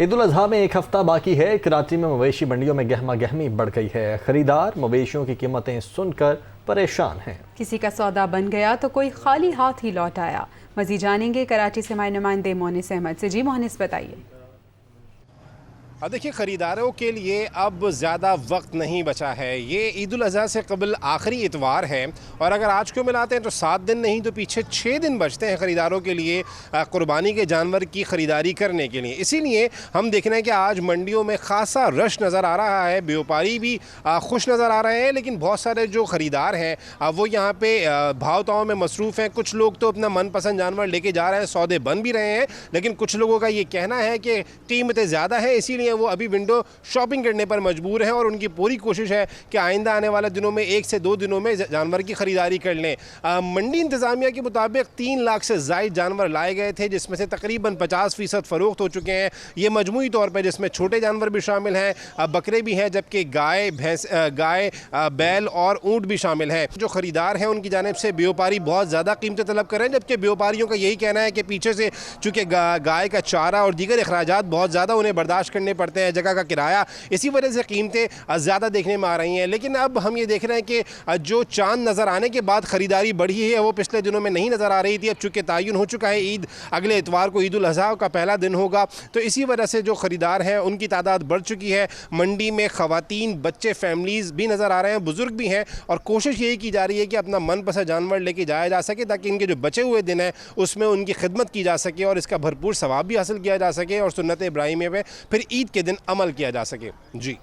ईद उल अजहा में एक हफ्ता बाकी है। कराची में मवेशी मंडियों में गहमा गहमी बढ़ गई है। खरीदार मवेशियों की कीमतें सुनकर परेशान हैं। किसी का सौदा बन गया तो कोई खाली हाथ ही लौट आया। मजीद जानेंगे कराची से हमारे नुमाइंदे मोहनिस अहमद से। जी मोहनिस, बताइए। अब देखिए, ख़रीदारों के लिए अब ज़्यादा वक्त नहीं बचा है। ये ईद उल अज़हा से कबल आखिरी इतवार है और अगर आज को मिलाते हैं तो 7 दिन नहीं तो पीछे 6 दिन बचते हैं ख़रीदारों के लिए कुर्बानी के जानवर की ख़रीदारी करने के लिए। इसीलिए हम देख रहे हैं कि आज मंडियों में ख़ासा रश नज़र आ रहा है। व्यापारी भी खुश नज़र आ रहे हैं, लेकिन बहुत सारे जो ख़रीदार हैं वो यहाँ पर भाव ताव में मसरूफ़ हैं। कुछ लोग तो अपना मनपसंद जानवर लेके जा रहे हैं, सौदे बन भी रहे हैं, लेकिन कुछ लोगों का ये कहना है कि कीमतें ज़्यादा हैं, इसीलिए वो अभी विंडो शॉपिंग करने पर मजबूर हैं और उनकी पूरी कोशिश है कि आइंदा आने वाले दिनों में 1 से 2 दिनों में जानवर की ख़रीदारी कर लें। मंडी इंतज़ामिया के मुताबिक 3 लाख से ज़ायद जानवर लाए गए थे, जिसमें से तकरीबन 50% फ़रोख्त हो चुके हैं। ये मजमूई तौर पर जिसमें छोटे जानवर भी शामिल हैं, बकरे भी हैं, जबकि गाय, भैंस, बैल और ऊँट भी शामिल हैं। जो ख़रीदार हैं उनकी जानिब से व्यापारी बहुत ज़्यादा कीमतें तलब कर रहे हैं, जबकि व्यापारियों का यही कहना है कि पीछे से चूँकि गाय का चारा और दीगर अखराजात बहुत ज़्यादा उन्हें बर्दाश्त करने पड़ते हैं, जगह का किराया, इसी वजह से कीमतें ज़्यादा देखने में आ रही हैं। लेकिन अब हम ये देख रहे हैं कि जो चांद नज़र आने के बाद ख़रीदारी बढ़ी है वो पिछले दिनों में नहीं नज़र आ रही थी। अब चूँकि तयन हो चुका है ईद, अगले इतवार को ईद उल अज़हा का पहला दिन होगा, तो इसी वजह से जो ख़रीदार हैं उनकी तादाद बढ़ चुकी है। मंडी में ख़वातीन, बच्चे, फैमिलीज़ भी नज़र आ रहे हैं, बुज़ुर्ग भी हैं, और कोशिश यही की जा रही है कि अपना मनपसंद जानवर लेके जाया जा सके ताकि इनके जो बचे हुए दिन हैं उसमें उनकी खिदमत की जा सके और इसका भरपूर सवाब भी हासिल किया जा सके और सुन्नत इब्राहिमिया पे फिर ईद के दिन अमल किया जा सके। जी।